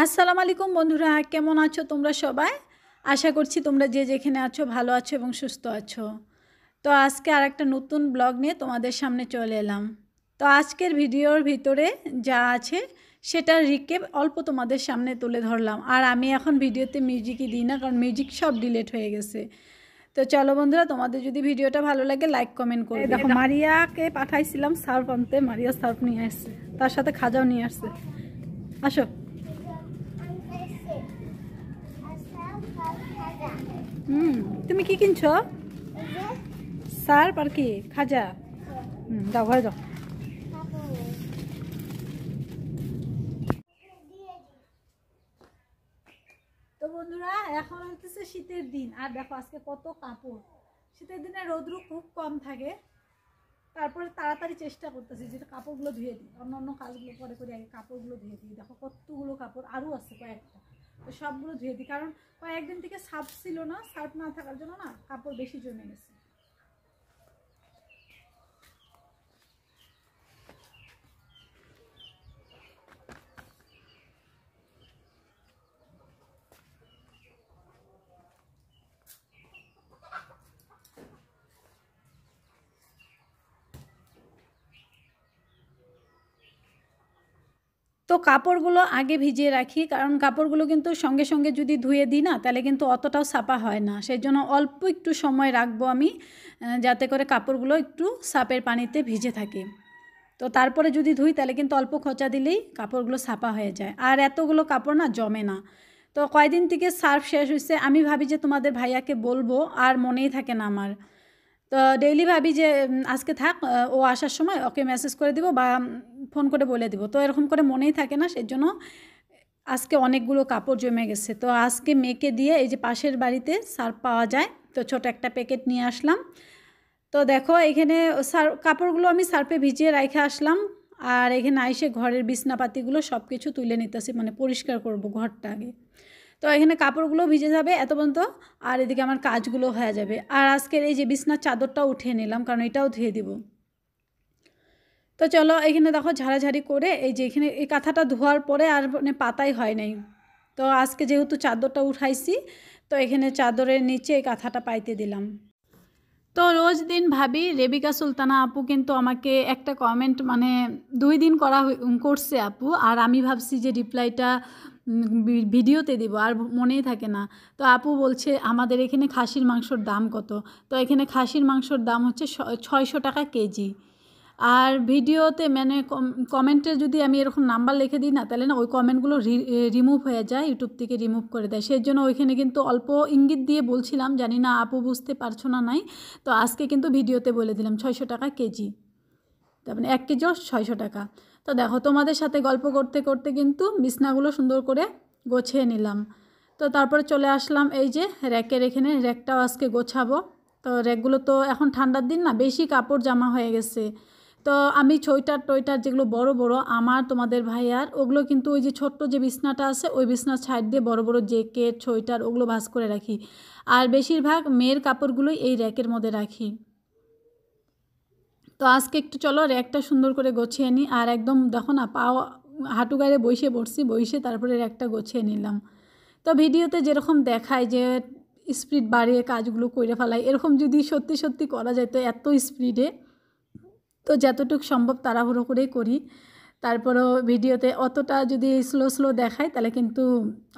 আসসালামু আলাইকুম বন্ধুরা, কেমন আছো তোমরা সবাই? আশা করছি তোমরা যে যেখানে আছো ভালো আছো এবং সুস্থ আছো। তো আজকে আরেকটা নতুন ব্লগ নিয়ে তোমাদের সামনে চলে এলাম। তো আজকের ভিডিওর ভিতরে যা আছে সেটার রিকেপ অল্প তোমাদের সামনে তুলে ধরলাম। আর আমি এখন ভিডিওতে মিউজিকই দিই না, কারণ মিউজিক সব ডিলিট হয়ে গেছে। তো চলো বন্ধুরা, তোমাদের যদি ভিডিওটা ভালো লাগে লাইক কমেন্ট করবে। দেখো, মারিয়াকে পাঠাইছিলাম সার্ফ আনতে, মারিয়া সার্ফ নিয়ে আসছে, তার সাথে খাজাও নিয়ে আসছে। আসো। তুমি কি কিনছো? সার্ফ আর কি খাজা? যাও ঘরে যাও। তো বন্ধুরা, এখন হচ্ছে শীতের দিন, আর দেখো আজকে কত কাপড়। শীতের দিনে রৌদ্র খুব কম থাকে, তারপরে তাড়াতাড়ি চেষ্টা করতেছি যে কাপড়গুলো ধুয়ে দিই, অন্য কাজগুলো পরে করে আগে কাপড়গুলো ধুয়ে দিই। দেখো কতগুলো কাপড় আরও আছে কয়েকটা, তো সবগুলো ধুয়ে দিই, কারণ কয়েকদিন থেকে সার্ফ ছিল না, সার্ফ না থাকার জন্য না কাপড় বেশি জমে গেছে। তো কাপড়গুলো আগে ভিজিয়ে রাখি, কারণ কাপড়গুলো কিন্তু সঙ্গে সঙ্গে যদি ধুয়ে দিই না, তাহলে কিন্তু অতটাও ছাপা হয় না। সেই জন্য অল্প একটু সময় রাখবো আমি, যাতে করে কাপড়গুলো একটু সাপের পানিতে ভিজে থাকে। তো তারপরে যদি ধুই তাহলে কিন্তু অল্প খোঁচা দিলেই কাপড়গুলো ছাপা হয়ে যায়, আর এতগুলো কাপড় না জমে না। তো কয়দিন থেকে সার্ফ শেষ হয়েছে, আমি ভাবি যে তোমাদের ভাইয়াকে বলবো, আর মনেই থাকে না আমার। তো ডেইলি ভাবি যে আজকে থাক, ও আসার সময় ওকে মেসেজ করে দিব বা ফোন করে বলে দিব, তো এরকম করে মনেই থাকে না। সেই জন্য আজকে অনেকগুলো কাপড় জমে গেছে। তো আজকে মেয়েকে দিয়ে, এই যে পাশের বাড়িতে সার্ফ পাওয়া যায়, তো ছোট একটা প্যাকেট নিয়ে আসলাম। তো দেখো এখানে কাপড়গুলো আমি সার্ফে ভিজিয়ে রেখে আসলাম, আর এখানে আইসে ঘরের বিছনাপাতিগুলো সব কিছু তুলে নিতেছি, মানে পরিষ্কার করব ঘরটা আগে। তো এখানে কাপড়গুলো ভিজে যাবে এত পর্যন্ত, আর এদিকে আমার কাজগুলো হয়ে যাবে। আর আজকের এই যে বিছনার চাদরটাও উঠিয়ে নিলাম, কারণ এটাও ধুয়ে দিব। তো চলো, এখানে দেখো ঝাড়াঝাড়ি করে, এই যে এখানে এই কাঁথাটা ধোয়ার পরে আর মানে পাতাই হয় নাই। তো আজকে যেহেতু চাদরটা উঠাইছি, তো এখানে চাদরের নিচে এই কাঁথাটা পাইতে দিলাম। তো রোজ দিন ভাবি, রেবিকা সুলতানা আপু কিন্তু আমাকে একটা কমেন্ট মানে 2 দিন করছে আপু, আর আমি ভাবছি যে রিপ্লাইটা ভিডিওতে দিব, আর মনেই থাকে না। তো আপু বলছে আমাদের এখানে খাসির মাংসর দাম কত। তো এখানে খাসির মাংসর দাম হচ্ছে 600 টাকা কেজি। আর ভিডিওতে মানে কমেন্টে যদি আমি এরকম নাম্বার লিখে দিই না, তাহলে না ওই কমেন্টগুলো রিমুভ হয়ে যায়, ইউটিউব থেকে রিমুভ করে দেয়। সেই জন্য ওইখানে কিন্তু অল্প ইঙ্গিত দিয়ে বলছিলাম, জানি না আপু বুঝতে পারছো না নাই। তো আজকে কিন্তু ভিডিওতে বলে দিলাম 600 টাকা কেজি, তার মানে 1 কেজিও 600 টাকা। তো দেখো, তোমাদের সাথে গল্প করতে করতে কিন্তু বিছনাগুলো সুন্দর করে গোছিয়ে নিলাম। তো তারপরে চলে আসলাম এই যে র্যাকের এখানে, র্যাকটাও আজকে গোছাবো। তো র্যাকগুলো তো এখন ঠান্ডার দিন না, বেশি কাপড় জামা হয়ে গেছে। তো আমি সোয়েটার টোয়েটার যেগুলো বড় বড় আমার, তোমাদের ভাইয়ার, ওগুলো কিন্তু ওই যে ছোট্ট যে বিছনাটা আছে ওই বিছনার সাইড দিয়ে বড় বড় জ্যাকেট সোয়েটার ওগুলো ভাঁজ করে রাখি। আর বেশিরভাগ মেয়ের কাপড়গুলোই এই র্যাকের মধ্যে রাখি। তো আজকে একটু চলো র্যাকটা সুন্দর করে গোছিয়ে নিই। আর একদম দেখো না, পাও হাঁটু গায়ে বসে পড়ছি, বসে তারপরে র্যাকটা গোছিয়ে নিলাম। তো ভিডিওতে যেরকম দেখায় যে স্পিড বাড়িয়ে কাজগুলো করে ফেলাই, এরকম যদি সত্যি সত্যি করা যায় তো এত স্পিডে, তো যতটুকু সম্ভব তাড়াহুড়ো করেই করি। তারপরও ভিডিওতে অতটা যদি স্লো স্লো দেখায় তাহলে কিন্তু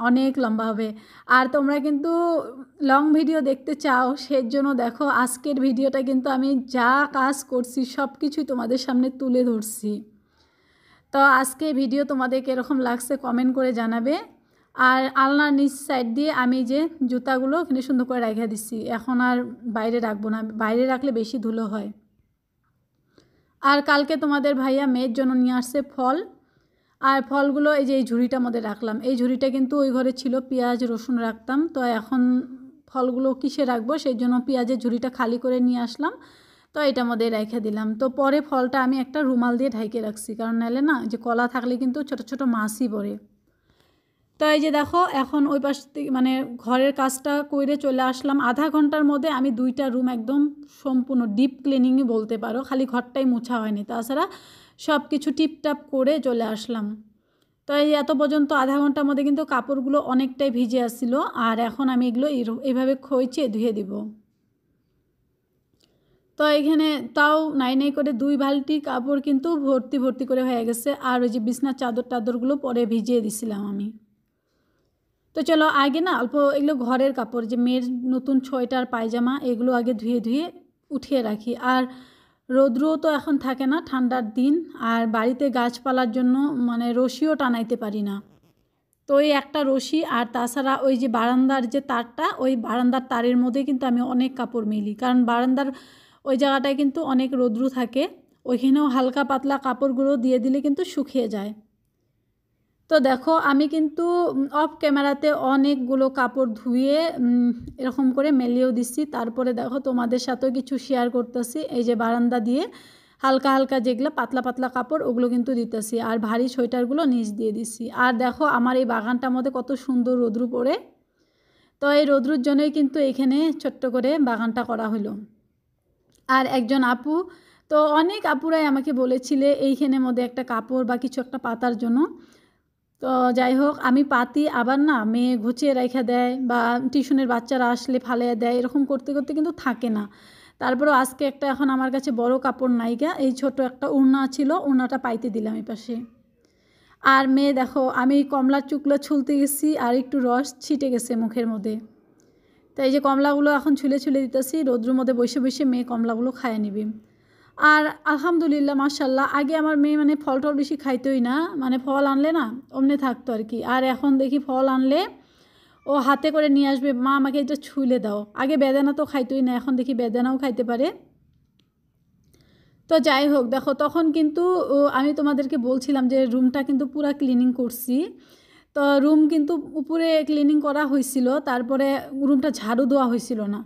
অনেক লম্বা হবে। আর তোমরা কিন্তু লং ভিডিও দেখতে চাও, সেই জন্য দেখো আজকের ভিডিওটা কিন্তু আমি যা কাজ করছি সব কিছুই তোমাদের সামনে তুলে ধরছি। তো আজকে ভিডিও তোমাদের কীরকম লাগছে কমেন্ট করে জানাবে। আর আলনার নিচ সাইড দিয়ে আমি যে জুতাগুলো ওখানে সুন্দর করে রেখে দিচ্ছি, এখন আর বাইরে রাখবো না, বাইরে রাখলে বেশি ধুলো হয়। আর কালকে তোমাদের ভাইয়া মেয়ের জন্য নিয়ে আসছে ফল, আর ফলগুলো এই যে এই ঝুড়িটার মধ্যে রাখলাম। এই ঝুড়িটা কিন্তু ওই ঘরে ছিল, পেঁয়াজ রসুন রাখতাম, তো এখন ফলগুলো কিসে রাখবো, সেই জন্য পেঁয়াজের ঝুড়িটা খালি করে নিয়ে আসলাম। তো এটার মধ্যে রেখে দিলাম। তো পরে ফলটা আমি একটা রুমাল দিয়ে ঢেকে রাখছি, কারণ নাহলে না যে কলা থাকলে কিন্তু ছোট ছোট মাছই পড়ে। তো এই যে দেখো, এখন ওই পাশ থেকে মানে ঘরের কাজটা করে চলে আসলাম। আধা ঘন্টার মধ্যে আমি 2টা রুম একদম সম্পূর্ণ ডিপ ক্লিনিংই বলতে পারো, খালি ঘরটাই মোছা হয়নি, তাছাড়া সব কিছু টিপটাপ করে চলে আসলাম। তো এই এত পর্যন্ত আধা ঘন্টার মধ্যে কিন্তু কাপড়গুলো অনেকটাই ভিজে আসছিল। আর এখন আমি এগুলো এইভাবে খইচে ধুয়ে দিব। তো এখানে তাও নাই নাই করে 2 বালতি কাপড় কিন্তু ভর্তি ভর্তি করে হয়ে গেছে। আর ওই যে বিছনার চাদর টাদরগুলো পরে ভিজিয়ে দিছিলাম আমি। তো চলো আগে না অল্প এগুলো ঘরের কাপড়, যে মেয়ের নতুন সোয়েটার পায়জামা এগুলো আগে ধুয়ে ধুয়ে উঠিয়ে রাখি। আর রৌদ্রও তো এখন থাকে না, ঠান্ডার দিন, আর বাড়িতে গাছপালার জন্য মানে রশিও টানাইতে পারি না। তো ওই একটা রশি আর তাছাড়া ওই যে বারান্দার যে তারটা, ওই বারান্দার তারের মধ্যে কিন্তু আমি অনেক কাপড় মেলি, কারণ বারান্দার ওই জায়গাটায় কিন্তু অনেক রৌদ্র থাকে, ওইখানেও হালকা পাতলা কাপড়গুলো দিয়ে দিলে কিন্তু শুকিয়ে যায়। তো দেখো আমি কিন্তু অফ ক্যামেরাতে অনেকগুলো কাপড় ধুয়ে এরকম করে মেলিয়েও দিচ্ছি। তারপরে দেখো তোমাদের সাথেও কিছু শেয়ার করতেছি। এই যে বারান্দা দিয়ে হালকা হালকা যেগুলো পাতলা পাতলা কাপড় ওগুলো কিন্তু দিতেছি, আর ভারী সোয়েটারগুলো নিচ দিয়ে দিচ্ছি। আর দেখো আমার এই বাগানটার মধ্যে কত সুন্দর রৌদ্র পড়ে। তো এই রৌদ্রুর জন্যই কিন্তু এখানে ছোট্ট করে বাগানটা করা হলো। আর একজন আপু, তো অনেক আপুরাই আমাকে বলেছিলে এইখানের মধ্যে একটা কাপড় বা কিছু একটা পাতার জন্য। তো যাই হোক আমি পাতি, আবার না মেয়ে ঘুচিয়ে রেখে দেয় বা টিউশনের বাচ্চারা আসলে ফালিয়ে দেয়, এরকম করতে করতে কিন্তু থাকে না। তারপরেও আজকে একটা এখন আমার কাছে বড় কাপড় নাইকা, এই ছোট একটা ওড়না ছিল, ওড়নাটা পাইতে দিলাম এই পাশে। আর মেয়ে দেখো আমি কমলার চুকলো ছুলতে গেছি আর একটু রস ছিটে গেছে মুখের মধ্যে। তো এই যে কমলাগুলো এখন ছুলে ছুলে দিতেছি, রোদ্রুর মধ্যে বসে বসে মেয়ে কমলাগুলো খাইয়ে নিবি। আর আলহামদুলিল্লাহ মাশাল্লাহ, আগে আমার মেয়ে মানে ফল টল বেশি খাইতোই না, মানে ফল আনলে না অমনে থাকতো আর কি। আর এখন দেখি ফল আনলে ও হাতে করে নিয়ে আসবে, মা আমাকে এটা ছুলে দাও। আগে বেদানা তো খাইতোই না, এখন দেখি বেদানাও খাইতে পারে। তো যাই হোক দেখো তখন কিন্তু আমি তোমাদেরকে বলছিলাম যে রুমটা কিন্তু পুরা ক্লিনিং করছি। তো রুম কিন্তু উপরে ক্লিনিং করা হয়েছিল, তারপরে রুমটা ঝাড়ু দেওয়া হয়েছিল না।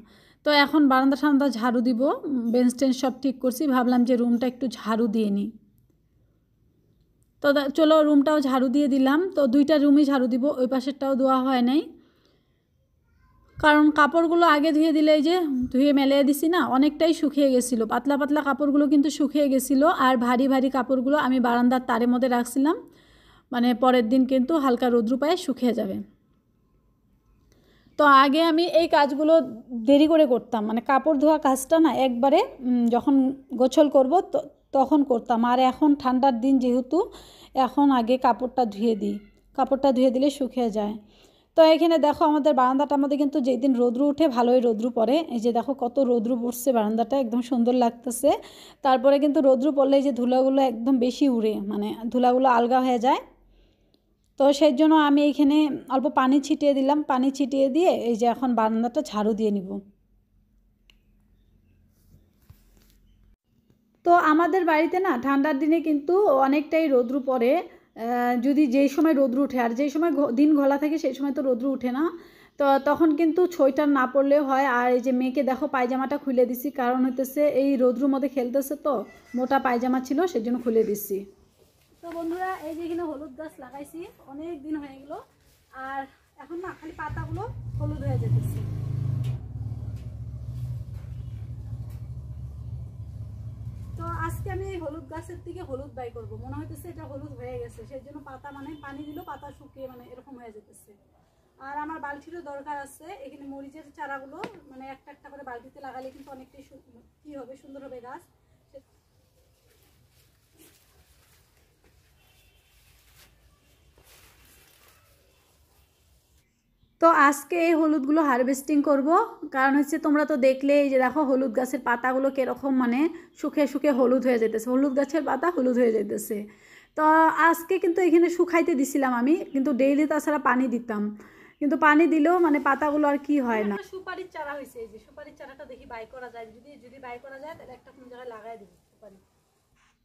তো এখন বারান্দা ঠান্ডা ঝাড়ু দিব, বেঞ্চ টেঞ্চ সব ঠিক করছি, ভাবলাম যে রুমটা একটু ঝাড়ু দিয়ে নিই। তো চলো রুমটাও ঝাড়ু দিয়ে দিলাম। তো 2টা রুমই ঝাড়ু দিব, ওই পাশেরটাও দেওয়া হয় নাই, কারণ কাপড়গুলো আগে ধুয়ে দিলে, এই যে ধুয়ে মেলিয়ে দিছি না, অনেকটাই শুকিয়ে গেছিলো। পাতলা পাতলা কাপড়গুলো কিন্তু শুকিয়ে গেছিলো, আর ভারী ভারী কাপড়গুলো আমি বারান্দার তারের মধ্যে রাখছিলাম, মানে পরের দিন কিন্তু হালকা রৌদ্র পায়ে শুকিয়ে যাবে। তো আগে আমি এই কাজগুলো দেরি করে করতাম, মানে কাপড় ধোয়া কাজটা না একবারে যখন গোসল করব তখন করতাম। আর এখন ঠান্ডার দিন যেহেতু, এখন আগে কাপড়টা ধুয়ে দিই, কাপড়টা ধুয়ে দিলে শুকিয়ে যায়। তো এখানে দেখো আমাদের বারান্দাটার মধ্যে কিন্তু যেদিন রৌদ্র উঠে ভালোই রৌদ্র পড়ে, এই যে দেখো কত রৌদ্র পড়ছে, বারান্দাটা একদম সুন্দর লাগতেছে। তারপরে কিন্তু রৌদ্র পড়লে এই যে ধুলাগুলো একদম বেশি উড়ে, মানে ধুলাগুলো আলগা হয়ে যায়। তো সেই জন্য আমি এইখানে অল্প পানি ছিটিয়ে দিলাম, পানি ছিটিয়ে দিয়ে এই যে এখন বারান্দাটা ঝাড়ু দিয়ে নিব। তো আমাদের বাড়িতে না ঠান্ডার দিনে কিন্তু অনেকটাই রৌদ্র পড়ে, যদি যেই সময় রৌদ্র উঠে, আর যেই সময় দিন ঘোলা থাকে সেই সময় তো রৌদ্র উঠে না। তো তখন কিন্তু সোয়েটার না পরলেও হয়। আর এই যে মেয়েকে দেখো পায়জামাটা খুলে দিছি, কারণ হইতেছে এই রৌদ্রের মধ্যে খেলতেছে, তো মোটা পায়জামা ছিল সেজন্য খুলে দিছি। তো বন্ধুরা এই যে এখানে হলুদ গাছ লাগাইছি, অনেক দিন হয়ে গেল, আর এখন না খালি পাতাগুলো হলুদ হয়ে যেতেছে। তো আজকে আমি এই হলুদ গাছের থেকে হলুদ বাই করবো, মনে হইতেছে এটা হলুদ হয়ে গেছে, সেই জন্য পাতা মানে পানি দিল পাতা শুকিয়ে মানে এরকম হয়ে যেতেছে। আর আমার বালতিরও দরকার আছে, এখানে মরিচের চারাগুলো মানে একটা একটা করে বালতিতে লাগালে কিন্তু অনেকটাই কি হবে, সুন্দর হবে গাছ। তো আজকে এই হলুদগুলো হারভেস্টিং করব, কারণ হচ্ছে তোমরা তো দেখলে এই যে দেখো হলুদ গাছের পাতাগুলো কীরকম মানে শুকিয়ে শুকিয়ে হলুদ হয়ে যেতেছে, হলুদ গাছের পাতা হলুদ হয়ে যেতেছে। তো আজকে কিন্তু এখানে শুকাইতে দিছিলাম আমি, কিন্তু ডেইলি তাছাড়া পানি দিতাম, কিন্তু পানি দিলেও মানে পাতাগুলো আর কি হয় না। সুপারির চারা হয়েছে, এই যে সুপারির চারাটা দেখি বাই করা যায়, যদি বাই করা যায় তাহলে একটা কোন জায়গায় লাগাই দেবো সুপারি।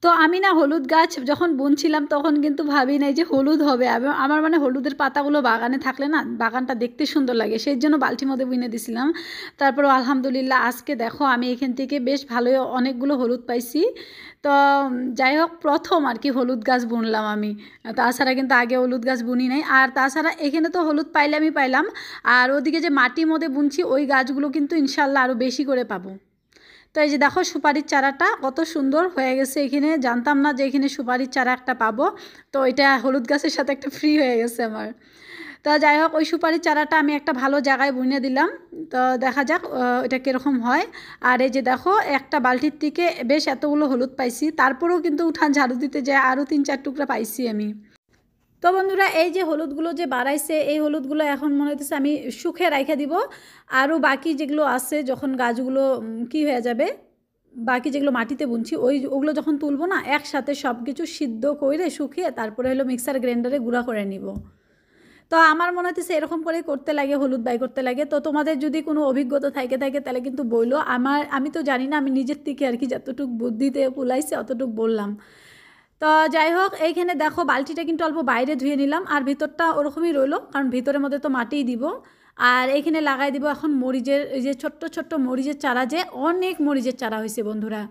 তো আমি না হলুদ গাছ যখন বুনছিলাম তখন কিন্তু ভাবি নাই যে হলুদ হবে, আমার মানে হলুদের পাতাগুলো বাগানে থাকলে না বাগানটা দেখতে সুন্দর লাগে, সেই জন্য বালতির মধ্যে বুনে দিছিলাম। তারপর আলহামদুলিল্লাহ আজকে দেখো আমি এখান থেকে বেশ ভালোই অনেকগুলো হলুদ পাইছি। তো যাই হোক প্রথম আর কি হলুদ গাছ বুনলাম আমি, তাছাড়া কিন্তু আগে হলুদ গাছ বুনি নাই। আর তাছাড়া এখানে তো হলুদ পাইলে আমি পাইলাম, আর ওদিকে যে মাটির মধ্যে বুনছি ওই গাছগুলো কিন্তু ইনশাল্লাহ আরও বেশি করে পাবো। তো এই যে দেখো সুপারির চারাটা কত সুন্দর হয়ে গেছে। এখানে জানতাম না যে এখানে সুপারির চারা একটা পাবো, তো এটা হলুদ গাছের সাথে একটা ফ্রি হয়ে গেছে আমার। তো যাই হোক, ওই সুপারির চারাটা আমি একটা ভালো জায়গায় বুনে দিলাম। তো দেখা যাক এটা কীরকম হয়। আর এই যে দেখো একটা বালতির থেকে বেশ এতগুলো হলুদ পাইছি, তারপরেও কিন্তু উঠান ঝাড়ু দিতে যায় আরও 3-4 টুকরা পাইছি আমি। তো বন্ধুরা, এই যে হলুদগুলো যে বাড়াইছে, এই হলুদগুলো এখন মনে হচ্ছে আমি শুকে রাইখা দিব। আরও বাকি যেগুলো আছে, যখন গাছগুলো কি হয়ে যাবে, বাকি যেগুলো মাটিতে বুনছি ওগুলো যখন তুলবো না, একসাথে সব কিছু সিদ্ধ করে শুকিয়ে তারপরে হলো মিক্সার গ্রাইন্ডারে গুঁড়া করে নিব। তো আমার মনে হচ্ছে এরকম করেই করতে লাগে, হলুদ বাই করতে লাগে। তো তোমাদের যদি কোনো অভিজ্ঞতা থাকে তাহলে কিন্তু বললো। আমি তো জানি না, আমি নিজের থেকে আর কি যতটুকু বুদ্ধিতে কুলাইছে অতটুকু বললাম। তো যাই হোক, এইখানে দেখো বালতিটা কিন্তু অল্প বাইরে ধুয়ে নিলাম, আর ভিতরটা ওরকমই রইলো, কারণ ভিতরের মধ্যে তো মাটিই দিব। আর এইখানে লাগাই দিব এখন মরিচের, এই যে ছোট্ট ছোট্ট মরিচের চারা, যে অনেক মরিচের চারা হয়েছে বন্ধুরা।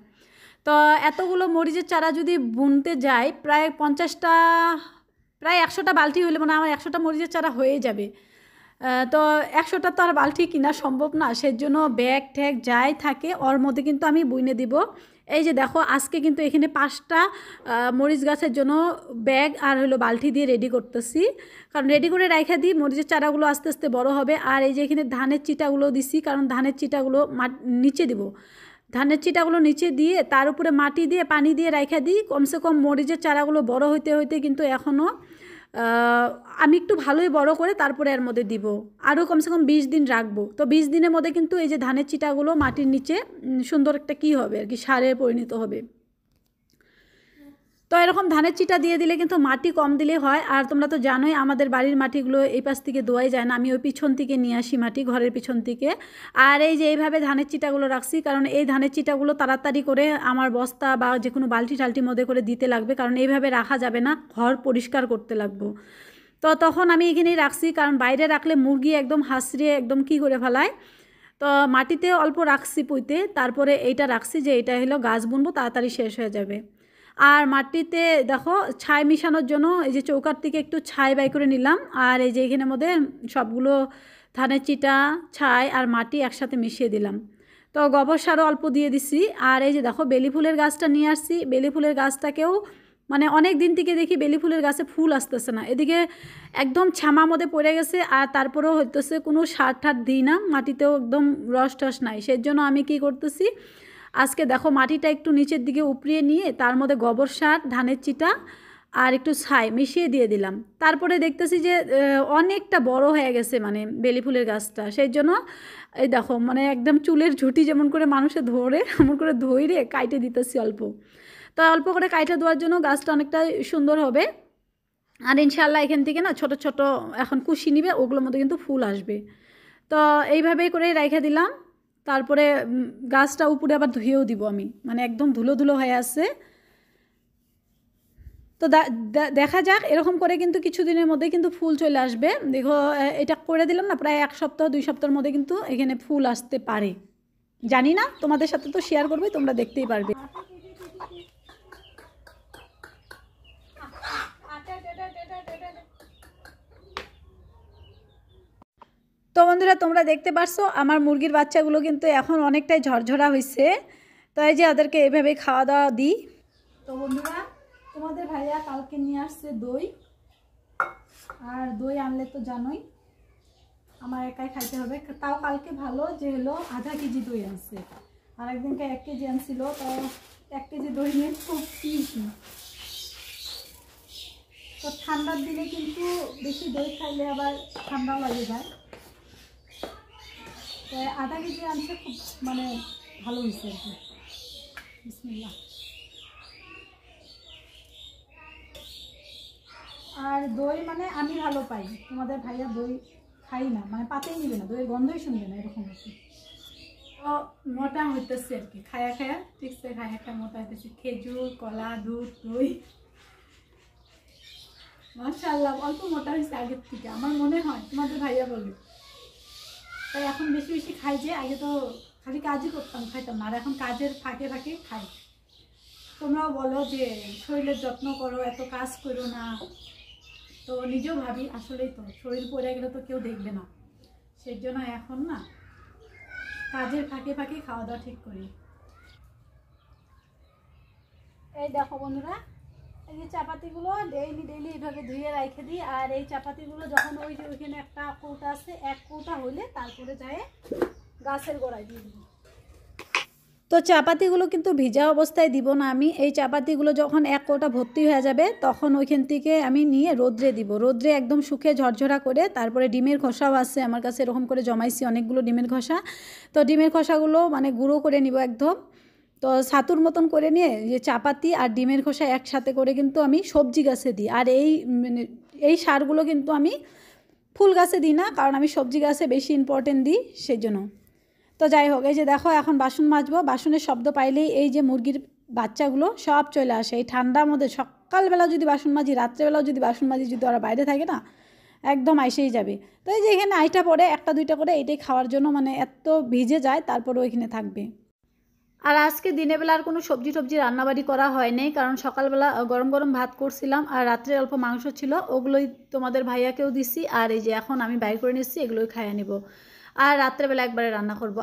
তো এতগুলো মরিচের চারা যদি বুনতে যাই, প্রায় 100টা বালতি হলে মানে আমার 100টা মরিচের চারা হয়ে যাবে। তো 100টা তো আর বালতি কিনা সম্ভব না, সেই জন্য ব্যাগ ট্যাগ যাই থাকে ওর মধ্যে কিন্তু আমি বুনে দিব। এই যে দেখো, আজকে কিন্তু এখানে 5টা মরিচ গাছের জন্য ব্যাগ আর হলো বালতি দিয়ে রেডি করতেছি, কারণ রেডি করে রাখা দিই, মরিচের চারাগুলো আস্তে আস্তে বড় হবে। আর এই যে এখানে ধানের চিটাগুলো দিছি, কারণ ধানের চিটাগুলো নিচে দিব। ধানের চিটাগুলো নিচে দিয়ে তার উপরে মাটি দিয়ে পানি দিয়ে রাখা দিই, কমসে কম মরিচের চারাগুলো বড় হইতে হইতে কিন্তু এখনও আমি একটু ভালোই বড় করে তারপরে এর মধ্যে দিব। আরও কমসে কম 20 দিন রাখবো। তো 20 দিনের মধ্যে কিন্তু এই যে ধানের চিটাগুলো মাটির নিচে সুন্দর একটা কী হবে আর কি, সারে পরিণত হবে। তো এরকম ধানের চিটা দিয়ে দিলে কিন্তু মাটি কম দিলে হয়। আর তোমরা তো জানোই আমাদের বাড়ির মাটিগুলো এই পাশ থেকে ধোয়াই যায় না, আমি ওই পিছন থেকে নিয়ে আসি মাটি, ঘরের পিছন থেকে। আর এই যে এইভাবে ধানের চিটাগুলো রাখছি, কারণ এই ধানের চিটাগুলো তাড়াতাড়ি করে আমার বস্তা বা যে কোনো বালতি টালটির মধ্যে করে দিতে লাগবে, কারণ এইভাবে রাখা যাবে না, ঘর পরিষ্কার করতে লাগবো। তো তখন আমি এখানেই রাখছি, কারণ বাইরে রাখলে মুরগি একদম হাসড়িয়ে একদম কী করে ফেলায়। তো মাটিতে অল্প রাখছি পুঁতে, তারপরে এইটা রাখছি যে এটা হলো গাছ বুনবো, তাড়াতাড়ি শেষ হয়ে যাবে। আর মাটিতে দেখো ছাই মিশানোর জন্য এই যে চৌকার থেকে একটু ছাই বাই করে নিলাম। আর এই যে এখানের মধ্যে সবগুলো ধানের চিটা, ছাই আর মাটি একসাথে মিশিয়ে দিলাম। তো গোবর সারও অল্প দিয়ে দিছি। আর এই যে দেখো বেলি ফুলের গাছটা নিয়ে আসছি, বেলি ফুলের গাছটাকেও মানে অনেক দিন থেকে দেখি বেলি ফুলের গাছে ফুল আসতেছে না, এদিকে একদম ছামা মধ্যে পড়ে গেছে। আর তারপরেও হইতেছে কোনো সার ঠার দিই না, মাটিতেও একদম রস টস নাই। সেই জন্য আমি কি করতেছি, আজকে দেখো মাটিটা একটু নিচের দিকে উপড়িয়ে নিয়ে তার মধ্যে গোবর সার, ধানের চিটা আর একটু ছাই মিশিয়ে দিয়ে দিলাম। তারপরে দেখতেছি যে অনেকটা বড় হয়ে গেছে মানে বেলি ফুলের গাছটা। সেই জন্য এই দেখো মানে একদম চুলের ঝুঁটি যেমন করে মানুষে ধরে এমন করে ধরে কাইটে দিতেছি অল্প। তো অল্প করে কাইটে দেওয়ার জন্য গাছটা অনেকটা সুন্দর হবে। আর ইনশাআল্লাহ এখান থেকে না ছোট ছোট এখন কুশি নিবে, ওগুলোর মধ্যে কিন্তু ফুল আসবে। তো এইভাবেই করে রেখে দিলাম। তারপরে গাছটা উপরে আবার ধুয়েও দিব আমি, মানে একদম ধুলো ধুলো হয়ে আছে। তো দেখা যাক, এরকম করে কিন্তু কিছুদিনের মধ্যে কিন্তু ফুল চলে আসবে। দেখো এটা করে দিলাম না, প্রায় 1 সপ্তাহ 2 সপ্তাহের মধ্যে কিন্তু এখানে ফুল আসতে পারে। জানি না, তোমাদের সাথে তো শেয়ার করবে, তোমরা দেখতেই পারবে। তো বন্ধুরা, তোমরা দেখতে পারছো আমার মুরগির বাচ্চাগুলো কিন্তু এখন অনেকটাই ঝরঝরা হয়েছে। তো এই যে ওদেরকে এভাবে খাওয়া দাওয়া দিই। তো বন্ধুরা, তোমাদের ভাইয়া কালকে নিয়ে আসছে দই। আর দই আনলে তো জানোই আমার একাই খাইতে হবে। তাও কালকে ভালো যে হলো আধা কেজি দই আনছে, আর একদিনকে 1 কেজি আনছিল। তো 1 কেজি দই নিয়ে খুব পিছি। তো ঠান্ডার দিনে কিন্তু বেশি দই খাইলে আবার ঠান্ডা লাগে যায়। তো আধা কেজি আনছে, খুব মানে ভালো হয়েছে আর কি। বিসমিল্লাহ। আর দই মানে আমি ভালো পাই, তোমাদের ভাইয়া দই খাই না, মানে পাতেই নিবে না, দইয়ের গন্ধই শুনবে না, এরকম হচ্ছে। তো মোটা হইতেছে আর কি, খায়া খায়া ঠিকছে, খায়া খায়া মোটা হইতেছে। খেজুর, কলা, দুধ, দই, মাশাআল্লাহ অল্প মোটা হয়েছে আগের থেকে আমার মনে হয়, তোমাদের ভাইয়া বলবে। তাই এখন বেশি বেশি খাই, যে আগে তো খালি কাজই করতাম, খাইতাম না, আর এখন কাজের ফাঁকে ফাঁকে খাই। তোমরাও বলো যে শরীরের যত্ন করো, এত কাজ করো না। তো নিজেও ভাবি আসলেই তো শরীর পড়ে গেলে তো কেউ দেখবে না, সেই জন্য এখন না কাজের ফাঁকে ফাঁকে খাওয়া দাওয়া ঠিক করি। এই দেখো বন্ধুরা, এই যে চাপাতিগুলো ডেইলি এইভাবে ধুয়ে রেখে দিই। আর এই চাপাতিগুলো যখন ওই যে ওইখানে একটা কৌটা আছে, এক কৌটা হলে তারপরে যায় গাছের গোড়ায় দিয়ে দিব। তো চাপাতিগুলো কিন্তু ভিজা অবস্থায় দিব না আমি। এই চাপাতিগুলো যখন এক কৌটা ভর্তি হয়ে যাবে তখন ওইখান থেকে আমি নিয়ে রোদ্রে দিব। রোদ্রে একদম শুকিয়ে ঝরঝরা করে, তারপরে ডিমের খোসাও আছে আমার কাছে, এরকম করে জমাইছি অনেকগুলো ডিমের খোসা। তো ডিমের খোসাগুলো মানে গুঁড়ো করে নিব একদম। তো ছাতুর মতন করে নিয়ে যে চাপাতি আর ডিমের খোসা একসাথে করে কিন্তু আমি সবজি গাছে দিই। আর এই সারগুলো কিন্তু আমি ফুল গাছে দিই না, কারণ আমি সবজি গাছে বেশি ইম্পর্টেন্ট দিই সেই জন্য। তো যাই হোক, এই যে দেখো এখন বাসন মাজবো। বাসনের শব্দ পাইলেই এই যে মুরগির বাচ্চাগুলো সব চলে আসে। এই ঠান্ডার মধ্যে সকালবেলা যদি বাসন মাজি, রাত্রেবেলাও যদি বাসন মাজি, যদি ওরা বাইরে থাকে না একদম আইসেই যাবে। তো এই যে এখানে আইটা পড়ে একটা দুইটা করে, এটাই খাওয়ার জন্য মানে এত ভিজে যায়, তারপরে ওইখানে থাকবে। আর আজকে দিনের বেলা আর কোনো সবজি রান্নাবাড়ি করা হয়নি, কারণ সকালবেলা গরম গরম ভাত করছিলাম আর রাত্রে অল্প মাংস ছিল, ওগুলোই তোমাদের ভাইয়াকেও দিছি। আর এই যে এখন আমি বাইর করে নিচ্ছি, এগুলোই খাইয়ে নিব। আর রাত্রেবেলা একবারে রান্না করব।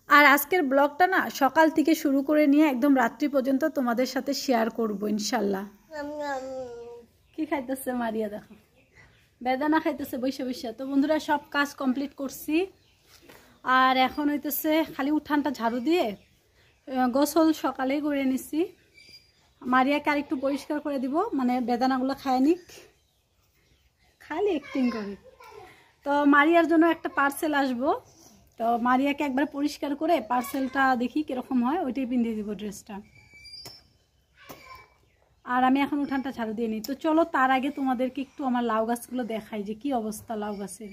আর আজকের ব্লগটা না সকাল থেকে শুরু করে নিয়ে একদম রাত্রি পর্যন্ত তোমাদের সাথে শেয়ার করব ইনশাল্লাহ। কি খাইতেছে মারিয়া, দেখো বেদানা খাইতেছে বসে বসে। তো বন্ধুরা সব কাজ কমপ্লিট করছি, আর এখন হইতেছে খালি উঠানটা ঝাড়ু দিয়ে গোসল সকালেই করে নিছি। মারিয়াকে আর একটু পরিষ্কার করে দিব, মানে বেদানাগুলো খায় নিক, খালি অ্যাক্টিং করে। তো মারিয়ার জন্য একটা পার্সেল আসবো, তো মারিয়াকে একবার পরিষ্কার করে পার্সেলটা দেখি কীরকম হয়, ওইটাই পিন্দিয়ে দিব ড্রেসটা। আর আমি এখন উঠানটা ঝাড়ু দিয়ে নিই। তো চলো তার আগে তোমাদেরকে একটু আমার লাউ গাছগুলো দেখাই যে কি অবস্থা লাউ গাছের।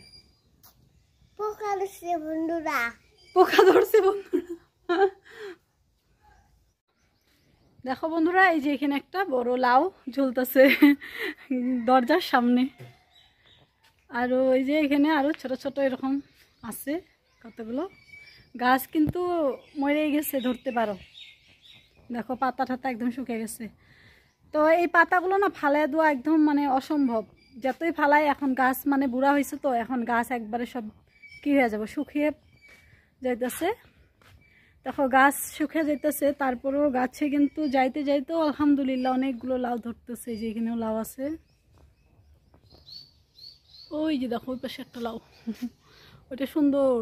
পোকা ধরছে বন্ধুরা, পোকা ধরছে বন্ধুরা। দেখো বন্ধুরা, এই যে এখানে একটা বড় লাউ ঝুলতেছে দরজার সামনে। আর ওই যে এখানে আরও ছোট ছোট এরকম আছে কতগুলো গাছ, কিন্তু মরে গেছে, ধরতে পারো। দেখো পাতা টাতা একদম শুকিয়ে গেছে। তো এই পাতাগুলো না ফালাই দেওয়া একদম মানে অসম্ভব, যতই ফালাই। এখন গাছ মানে বুড়া হয়েছে, তো এখন গাছ একবারে সব কী হয়ে যাবে, শুকিয়ে যাইতেছে। দেখো গাছ শুকিয়ে যাইতেছে, তারপরেও গাছে কিন্তু যাইতে যাইতেও আলহামদুলিল্লাহ অনেকগুলো লাউ ধরতেছে। যে এখানেও লাউ আছে, ওই যে দেখো ওই পাশে একটা লাউ, ওইটা সুন্দর,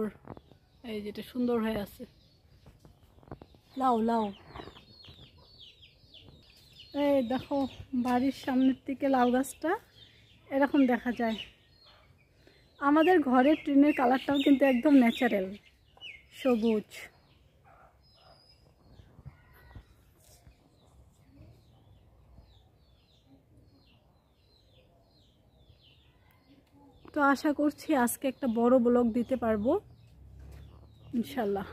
এই যেটা সুন্দর হয়ে আছে লাউ লাউ। এই দেখো বাড়ির সামনের থেকে লাউ গাছটা এরকম দেখা যায়। আমাদের ঘরের ট্রেনের কালারটাও কিন্তু একদম ন্যাচারাল সবুজ। তো আশা করছি আজকে একটা বড় ব্লগ দিতে পারবো ইনশাল্লাহ।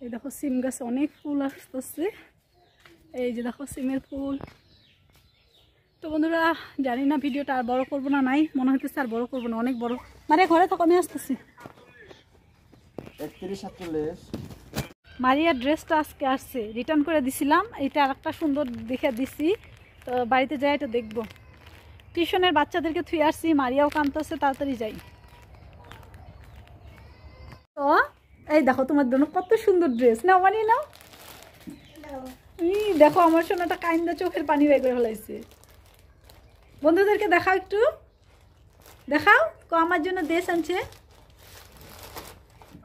এই দেখো সিম গাছে অনেক ফুল আসতেছে, এই যে দেখো সিমের ফুল। তো বন্ধুরা জানি না ভিডিওটা আর বড় করবো না, নাই মনে হইতেছে আর বড় করবো না, অনেক বড়। মানে ঘরে তো কমে আসতেছি। 31-47 মারিয়ার ড্রেসটা আজকে আসছে, রিটার্ন করে দিছিলাম। এটা আর একটা সুন্দর দেখে দিছি, তো বাড়িতে যাই এটা দেখবো। টিউশনের বাচ্চাদেরকে থুয়ে আসছি, মারিয়াও কাঁদতেছে, তাড়াতাড়ি যাই। তো এই দেখো তোমার জন্য কত সুন্দর ড্রেস, নাও মানিয়ে নাও। দেখো আমার সোনাটা কাইন্দা চোখের পানি বের করে ফেলাইছে। বন্ধুদেরকে দেখাও, একটু দেখাও আমার জন্য ড্রেস আনছে।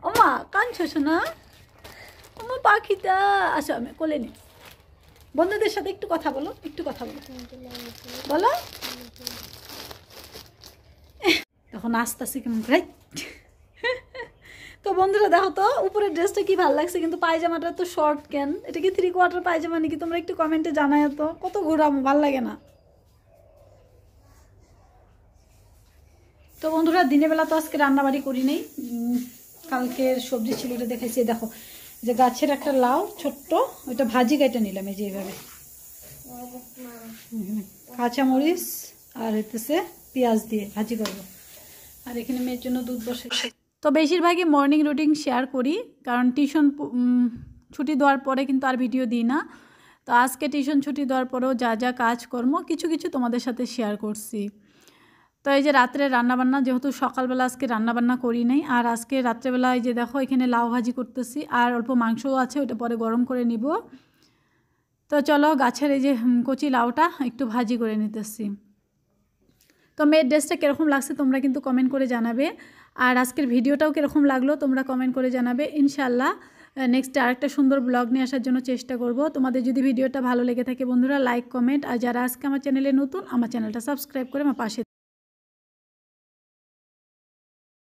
ওমা কাঁদছো সোনা, ওমা পাখিটা, আসো আমি কোলে নি। বন্ধুদের সাথে একটু কথা বলো, একটু কথা বলো, বলো। তখন আসতেছি কেমন করে। তো বন্ধুরা দেখো তো উপরের ড্রেসটা কি ভালো লাগছে, কিন্তু পায়জামাটা তো শর্ট কেন, এটা কি 3/4 পায়জামা নাকি? তোমরা একটু কমেন্টে জানায় তো, কত ঘোরামো, ভাল লাগে না। তো বন্ধুরা দিনের বেলা তো আজকে রান্নাবাড়ি করি নেই, কালকের সবজি ছিল ওটা দেখাইছি। দেখো যে গাছের একটা লাউ ছোট্ট, ওইটা ভাজি কেটে নিলাম এই যে এইভাবে, কাঁচামরিচ আর হইতেছে পেঁয়াজ দিয়ে ভাজি করবো। আর এখানে মেয়ের জন্য দুধ বসে। তো বেশিরভাগই মর্নিং রুটিন শেয়ার করি, কারণ টিউশন ছুটি দেওয়ার পরে কিন্তু আর ভিডিও দিই না। তো আজকে টিউশন ছুটি দেওয়ার পরেও যা যা কাজকর্ম কিছু কিছু তোমাদের সাথে শেয়ার করছি। তো এই যে রাত্রে রান্নাবান্না, যেহেতু সকালবেলা আজকে রান্নাবান্না করি নাই, আর আজকে রাত্রেবেলা এই যে দেখো এখানে লাউ ভাজি করতেছি, আর অল্প মাংসও আছে, ওটা পরে গরম করে নিব। তো চলো গাছের এই যে কচি লাউটা একটু ভাজি করে নিতেছি। তো মেয়ের ড্রেসটা কীরকম লাগছে তোমরা কিন্তু কমেন্ট করে জানাবে, আর আজকের ভিডিওটাও কীরকম লাগলো তোমরা কমেন্ট করে জানাবে। ইনশাল্লাহ নেক্সট আরেকটা সুন্দর ব্লগ নিয়ে আসার জন্য চেষ্টা করব। তোমাদের যদি ভিডিওটা ভালো লেগে থাকে বন্ধুরা লাইক কমেন্ট, আর যারা আজকে আমার চ্যানেলে নতুন আমার চ্যানেলটা সাবস্ক্রাইব করে আমার পাশে